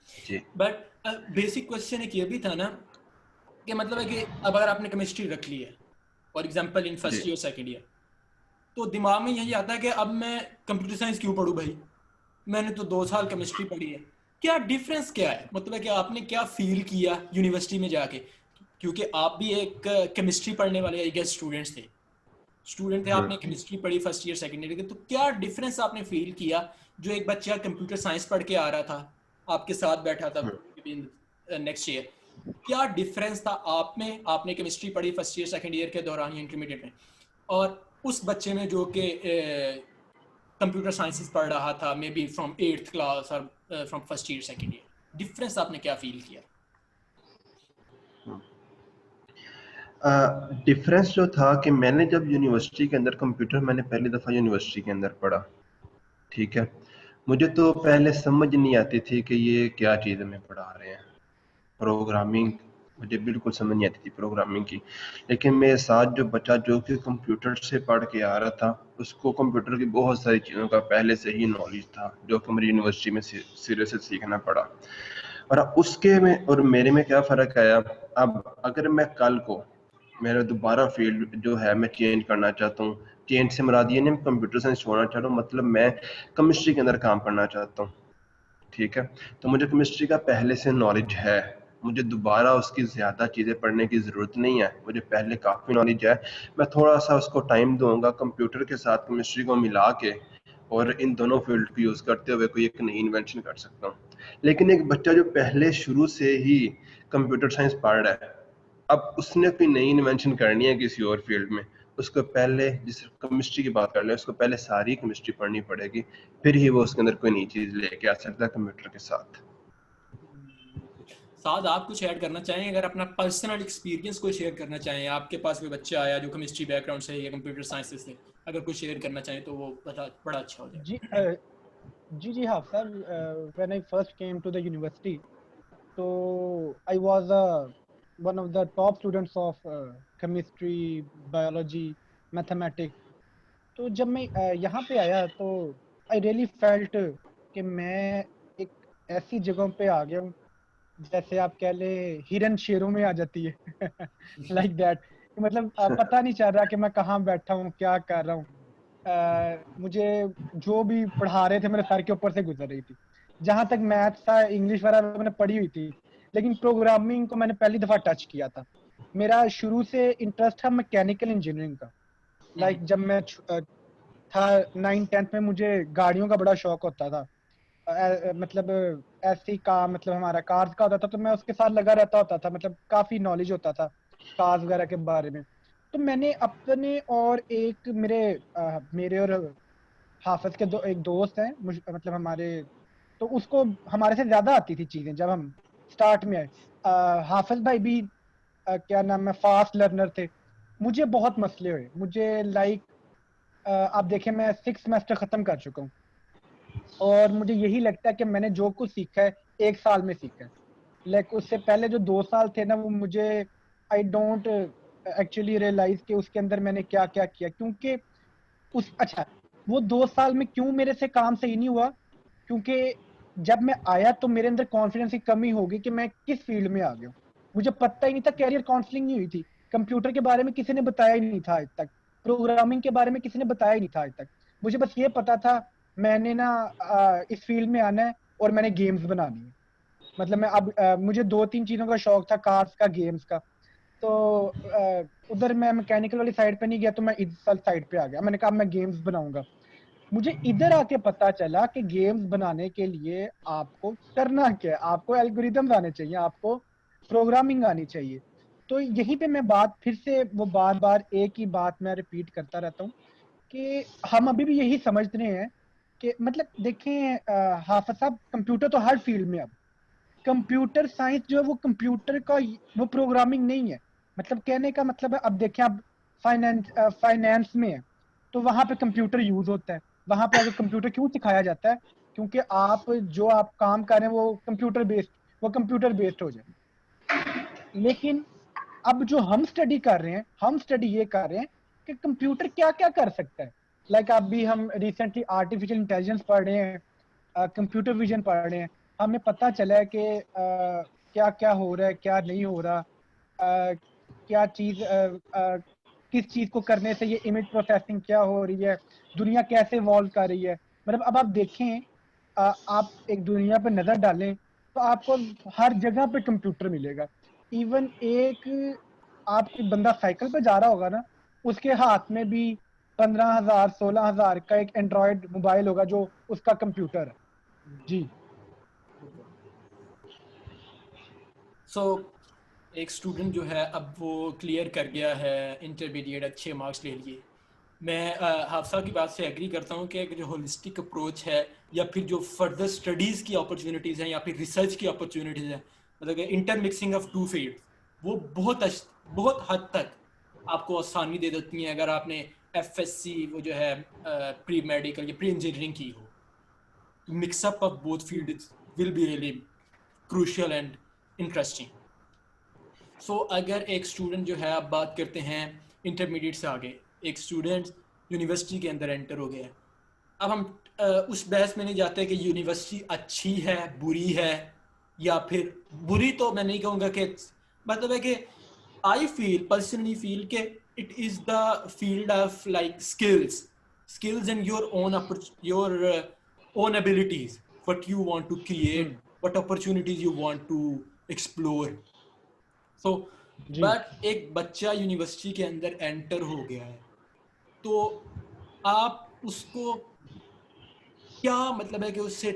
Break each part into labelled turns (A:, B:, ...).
A: Ji
B: but basic question एक ये भी था ना कि मतलब है कि अब अगर आपने केमिस्ट्री रख ली है फॉर एग्जांपल इन
A: जी
B: फर्स्ट ईयर सेकंड ईयर, तो दिमाग में यही आता है कि अब मैं कंप्यूटर साइंस क्यों पढूं भाई, मैंने तो 2 साल केमिस्ट्री पढ़ी है। क्या डिफरेंस क्या है, मतलब है कि आपने क्या फील किया यूनिवर्सिटी में जाके, क्योंकि आप भी एक केमिस्ट्री पढ़ने वाले आई गेस स्टूडेंट थे, आपने केमिस्ट्री पढ़ी फर्स्ट ईयर सेकंड ईयर के, तो क्या डिफरेंस आपने फील किया जो एक बच्चा कंप्यूटर साइंस पढ़ के आ रहा था आपके साथ बैठा था नेक्स्ट ईयर, क्या डिफरेंस था आप में, आपने केमिस्ट्री पढ़ी फर्स्ट ईयर सेकंड ईयर के दौरान या इंटरमीडिएट में, और उस बच्चे में जो कि कंप्यूटर साइंसेस पढ़ रहा था maybe from 8th class और from first year second year, difference आपने क्या फील किया?
A: डिफरेंस जो था कि मैंने जब यूनिवर्सिटी के अंदर कंप्यूटर मैंने पहली दफ़ा यूनिवर्सिटी के अंदर पढ़ा, ठीक है, मुझे तो पहले समझ नहीं आती थी कि ये क्या चीज़ हमें पढ़ा रहे हैं। प्रोग्रामिंग मुझे बिल्कुल समझ नहीं आती थी प्रोग्रामिंग की, लेकिन मेरे साथ जो बच्चा जो कि कंप्यूटर से पढ़ के आ रहा था, उसको कंप्यूटर की बहुत सारी चीज़ों का पहले से ही नॉलेज था, जो कि मुझे यूनिवर्सिटी में सिरे से सीखना पड़ा। और उसके में और मेरे में क्या फ़र्क आया, अब अगर मैं कल को मेरा दोबारा फील्ड जो है मैं चेंज करना चाहता हूँ, चेंज से मुराद ये नहीं मैं कंप्यूटर साइंस छोड़ना चाह रहा हूँ, मतलब मैं केमिस्ट्री के अंदर काम करना चाहता हूँ, ठीक है, तो मुझे केमिस्ट्री का पहले से नॉलेज है, मुझे दोबारा उसकी ज़्यादा चीज़ें पढ़ने की ज़रूरत नहीं है, मुझे पहले काफ़ी नॉलेज है। मैं थोड़ा सा उसको टाइम दूंगा कंप्यूटर के साथ केमिस्ट्री को मिला के, और इन दोनों फील्ड को यूज़ करते हुए कोई एक नई इन्वेंशन कर सकता हूँ। लेकिन एक बच्चा जो पहले शुरू से ही कंप्यूटर साइंस पढ़ रहा है, अब उसने कोई नई इन्वेंशन करनी है किसी और फील्ड में, उसको पहले, जिस केमिस्ट्री की बात कर ले, उसको पहले सारी केमिस्ट्री पढ़नी पड़ेगी, फिर ही वो उसके अंदर कोई नई चीज़ लेके आ सकता है कंप्यूटर के साथ।
B: साथ आप कुछ ऐड करना चाहें, अगर अपना पर्सनल एक्सपीरियंस कोई शेयर करना चाहें, आपके पास कोई बच्चा आया जो केमिस्ट्री बैकग्राउंड से या कंप्यूटर साइंस से, अगर कुछ शेयर करना चाहें तो वो बड़ा अच्छा हो जाए।
C: जी जी हाँ sir, when I first came to the university, तो I was one of the top students of chemistry, biology, mathematics. तो जब मैं यहाँ पे आया तो आई रियली फेल्ट कि मैं एक ऐसी जगह पे आ गया हूँ, जैसे आप कह ले हिरन शेरों में आ जाती है लाइक दैट। मतलब पता नहीं चल रहा कि मैं कहाँ बैठा हूँ, क्या कर रहा हूँ। मुझे जो भी पढ़ा रहे थे मेरे सर के ऊपर से गुजर रही थी। जहां तक मैथ्स था, इंग्लिश वगैरह मैंने पढ़ी हुई थी, लेकिन प्रोग्रामिंग को मैंने पहली दफा टच किया था। मेरा शुरू से इंटरेस्ट था मैकेनिकल इंजीनियरिंग का। लाइक जब मैं था 9th 10th में, मुझे गाड़ियों का बड़ा शौक होता था। मतलब ऐसी कार, मतलब हमारा कार्स का होता था, तो मैं उसके साथ लगा रहता होता था, मतलब काफी नॉलेज होता था कार्स वगैरह के बारे में। तो मैंने अपने और एक मेरे और हाफिज के एक दोस्त हैं, मतलब हमारे, तो उसको हमारे से ज्यादा आती थी चीजें जब हम स्टार्ट में आए। हाफिज भाई भी क्या नाम है, फास्ट लर्नर थे। मुझे बहुत मसले हुए, मुझे लाइक आप देखें मैं 6 सेमेस्टर खत्म कर चुका हूँ, और मुझे यही लगता है कि मैंने जो कुछ सीखा है 1 साल में सीखा है। लाइक उससे पहले जो 2 साल थे ना, वो मुझे आई डोंट एक्चुअली रियलाइज कि उसके अंदर मैंने क्या क्या किया, क्योंकि उस अच्छा, वो 2 साल में क्यों मेरे से काम सही नहीं हुआ, क्योंकि जब मैं आया तो मेरे अंदर कॉन्फिडेंस की कमी होगी कि मैं किस फील्ड में आ गया हूँ। मुझे पता ही नहीं था, कैरियर काउंसलिंग नहीं हुई थी, कंप्यूटर के बारे में किसी ने बताया ही नहीं था आज तक, प्रोग्रामिंग के बारे में किसी ने बताया ही नहीं था आज तक। मुझे बस ये पता था मैंने ना इस फील्ड में आना है और मैंने गेम्स बनानी है। मतलब मैं अब मुझे 2 3 चीजों का शौक था, कार्स का, गेम्स का। तो उधर मैं मैकेनिकल वाली साइड पे नहीं गया, तो मैं इस साइड पे आ गया, मैंने कहा मैं गेम्स बनाऊंगा। मुझे इधर आके पता चला कि गेम्स बनाने के लिए आपको करना क्या है, आपको एल्गोरिदम्स आने चाहिए, आपको प्रोग्रामिंग आनी चाहिए। तो यहीं पे मैं बात फिर से, वो बार बार एक ही बात मैं रिपीट करता रहता हूँ कि हम अभी भी यही समझते हैं कि, मतलब देखें हाफिज साहब, कंप्यूटर तो हर फील्ड में, अब कंप्यूटर साइंस जो है वो कंप्यूटर का, वो प्रोग्रामिंग नहीं है। मतलब कहने का मतलब है, अब देखें आप फाइनेंस में है, तो वहां पे कंप्यूटर यूज होता है। वहां पे अगर कंप्यूटर क्यों सिखाया जाता है, क्योंकि आप काम कर रहे हैं वो कंप्यूटर बेस्ड हो जाए। लेकिन अब जो हम स्टडी कर रहे हैं, हम स्टडी ये कर रहे हैं कि कंप्यूटर क्या क्या कर सकता है। लाइक अभी हम रिसेंटली आर्टिफिशियल इंटेलिजेंस पढ़ रहे हैं, कंप्यूटर विजन पढ़ रहे हैं। हमें पता चला है कि क्या क्या हो रहा है, क्या नहीं हो रहा, क्या चीज किस चीज को करने से ये इमेज प्रोसेसिंग क्या हो रही है, दुनिया कैसे इवॉल्व कर रही है। मतलब अब आप देखें, आप एक दुनिया पे नजर डालें तो आपको हर जगह पे कंप्यूटर मिलेगा। इवन एक आप कोई बंदा साइकिल पे जा रहा होगा ना, उसके हाथ में भी 15,000 16,000 का एक एंड्रॉयड मोबाइल होगा जो उसका कंप्यूटर है। जी।
B: सो एक स्टूडेंट जो है अब वो क्लियर कर गया है इंटरमीडिएट, अच्छे मार्क्स ले लिए। मैं हाफसा की बात से एग्री करता हूँ कि एक जो होलिस्टिक अप्रोच है या फिर जो फर्दर स्टडीज़ की अपॉर्चुनिटीज़ हैं या फिर रिसर्च की अपॉर्चुनिटीज़ हैं, मतलब कि इंटरमिक्सिंग ऑफ टू फील्ड, वो बहुत हद तक आपको आसानी दे देती हैं अगर आपने एफएससी वो जो है प्री मेडिकल या प्री इंजीनियरिंग की हो। Mix up of both field will be really crucial and interesting. So अगर एक स्टूडेंट जो है, आप बात करते हैं इंटरमीडिएट से आगे, एक स्टूडेंट यूनिवर्सिटी के अंदर एंटर हो गया है। अब हम उस बहस में नहीं जाते कि यूनिवर्सिटी अच्छी है बुरी है, या फिर बुरी तो मैं नहीं कहूँगा कि, मतलब है कि आई फील पर्सनली फील कि it is the field of like skills and your own abilities, what you want to create,
C: hmm.
B: what opportunities you want to explore. So
C: जी।
B: बट एक बच्चा यूनिवर्सिटी के अंदर एंटर हो गया है, तो आप उसको क्या, मतलब है कि उससे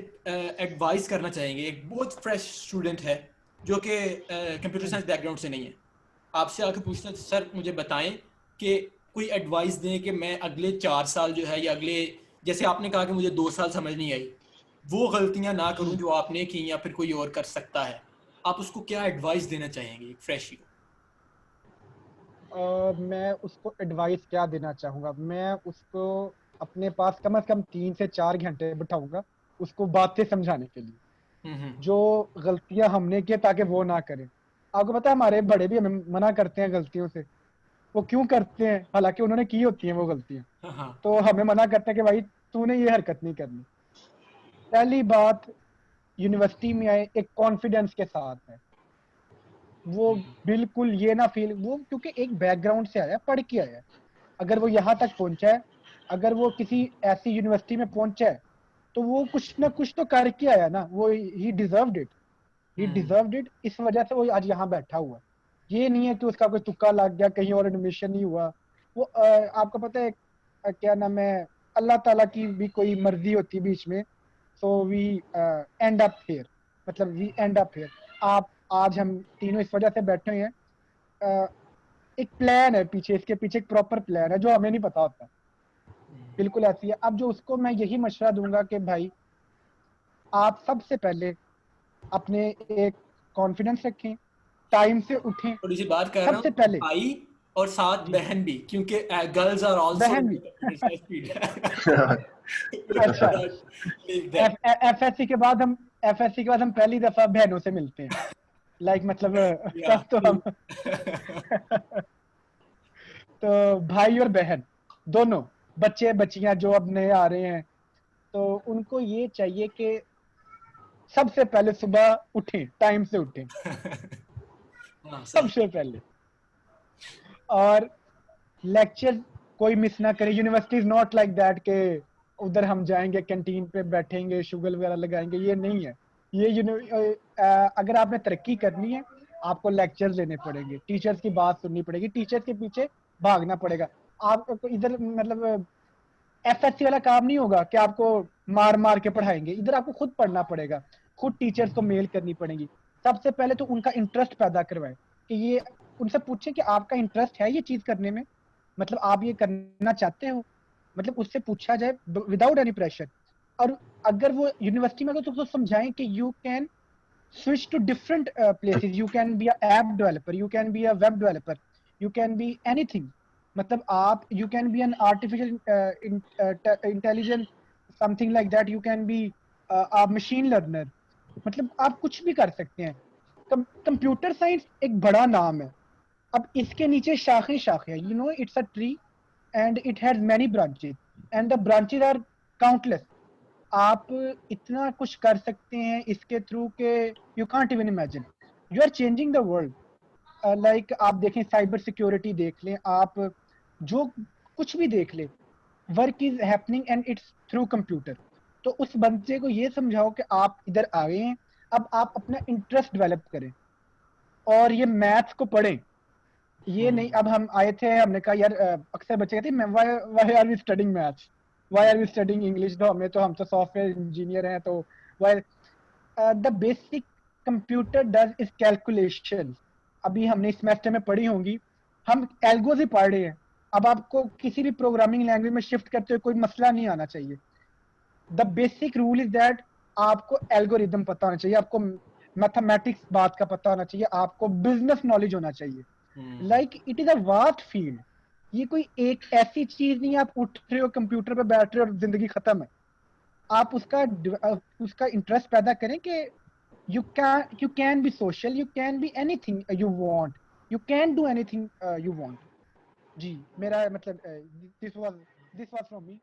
B: एडवाइस करना चाहेंगे? एक बहुत फ्रेश स्टूडेंट है जो कि कंप्यूटर साइंस बैकग्राउंड से नहीं है, आपसे आके पूछते हैं सर मुझे बताएं कि कोई एडवाइस दें कि मैं अगले 4 साल जो है, या अगले, जैसे आपने कहा कि मुझे 2 साल समझ नहीं आई, वो गलतियां ना करूं जो आपने की या फिर कोई और कर सकता है। आप उसको क्या एडवाइस देना चाहेंगे एक फ्रेश को?
C: मैं उसको एडवाइस क्या देना चाहूँगा, मैं उसको अपने पास कम से कम 3 से 4 घंटे बिठाऊंगा उसको बातें समझाने के लिए,
B: हम्म।
C: जो गलतियां हमने की ताकि वो ना करें। आपको पता है हमारे बड़े भी हमें मना करते हैं गलतियों से। वो क्यों करते हैं, हालांकि उन्होंने की होती हैं वो गलतियां,
B: हाँ हाँ।
C: तो हमें मना करते हैं कि भाई तूने ये हरकत नहीं करनी। पहली बात, यूनिवर्सिटी में आए एक कॉन्फिडेंस के साथ है। वो बिल्कुल ये ना फील, वो क्योंकि एक बैकग्राउंड से आया, पढ़ के आया, अगर वो यहाँ तक पहुंचा है, अगर वो किसी ऐसी यूनिवर्सिटी में पहुंचा है तो वो कुछ ना कुछ तो करके आया ना, वो ही deserved it, he deserved it, इस वजह से वो आज यहाँ बैठा हुआ है। ये नहीं है कि उसका कोई तुक्का लग गया, कहीं और एडमिशन नहीं हुआ। वो आपको पता है क्या नाम है, अल्लाह ताला की भी कोई मर्जी होती है बीच में। So we end up here, मतलब वी एंड अप हियर। आप आज हम तीनों इस वजह से बैठे हुए हैं, अ, एक प्लान है पीछे, इसके पीछे एक प्रॉपर प्लान है जो हमें नहीं पता होता। बिल्कुल ऐसी है। अब जो उसको मैं यही मशवरा दूंगा कि भाई आप सबसे पहले अपने एक कॉन्फिडेंस रखें, टाइम से उठें
B: थोड़ी सी बात कर रहा
C: सबसे
B: हूँ
C: पहले।
B: भाई, और साथ
C: जी।
B: बहन भी, क्योंकि गर्ल्स आर आल्सो
C: बहन
B: इन
C: भी।
B: The computer science field.
C: अच्छा।
B: Leave that.
C: एफएससी के बाद हम, एफएससी के बाद हम पहली दफा बहनों से मिलते हैं, लाइक मतलब
B: या
C: तब तो हम तो भाई और बहन दोनों, बच्चे बच्चियां जो अब नए आ रहे हैं, तो उनको ये चाहिए कि सबसे पहले सुबह उठें, टाइम से उठें
B: हाँ सही।
C: सबसे पहले। और लेक्चर कोई मिस ना करे। University is not like that के उधर हम जाएंगे कैंटीन पे बैठेंगे शुगल वगैरह लगाएंगे, ये नहीं है। ये अगर आपने तरक्की करनी है, आपको लेक्चर्स लेने पड़ेंगे, टीचर्स की बात सुननी पड़ेगी, टीचर्स के पीछे भागना पड़ेगा। आपको इधर मतलब एफएससी वाला काम नहीं होगा कि आपको मार मार के पढ़ाएंगे, इधर आपको खुद पढ़ना पड़ेगा, खुद टीचर्स को मेल करनी पड़ेगी। सबसे पहले तो उनका इंटरेस्ट पैदा करवाएं, कि ये उनसे पूछें कि आपका इंटरेस्ट है ये चीज करने में, मतलब आप ये करना चाहते हो, मतलब उससे पूछा जाए विदाउट एनी प्रेशर। और अगर वो यूनिवर्सिटी में हो तो उसको समझाएं कि you can switch to different places, you can be a app developer, you can be a web developer, you can be anything। मतलब आप you can be an artificial intelligence, something like that, you can be a machine learner। मतलब आप कुछ भी कर सकते हैं। Computer science एक बड़ा नाम है। अब इसके नीचे शाखे शाखे हैं, you know it's a tree and it has many branches and the branches are countless. आप इतना कुछ कर सकते हैं इसके थ्रू के you can't even imagine, you are changing the world. Like आप देखें साइबर सिक्योरिटी देख लें, आप जो कुछ भी देख लें, work is happening and it's through computer. तो उस बंदे को ये समझाओ कि आप इधर आ गए हैं, अब आप अपना इंटरेस्ट डेवलप करें और ये मैथ्स को पढ़ें। ये नहीं, अब हम आए थे, हमने कहा यार अक्सर बच्चे कहते हैं why are we studying maths, why are we studying English, तो हम तो सॉफ्टवेयर इंजीनियर हैं, तो why the basic computer does is calculation. अभी हमने इस सेमेस्टर में पढ़ी होंगी, हम एल्गोज ही पढ़ रहे हैं। अब आपको किसी भी प्रोग्रामिंग लैंग्वेज में शिफ्ट करते हुए कोई मसला नहीं आना चाहिए। The basic rule is that आपको एल्गोरिदम पता होना चाहिए, आपको मैथमेटिक्स बात का पता होना चाहिए, आपको बिजनेस नॉलेज होना चाहिए। Like it is a vast field. ये कोई एक ऐसी चीज नहीं है आप उठ रहे हो कंप्यूटर पे बैठ रहे हो और जिंदगी खत्म है। आप उसका इंटरेस्ट पैदा करें कि you can be social, you can be anything you want, you can do anything you want। जी, मेरा मतलब this was from me।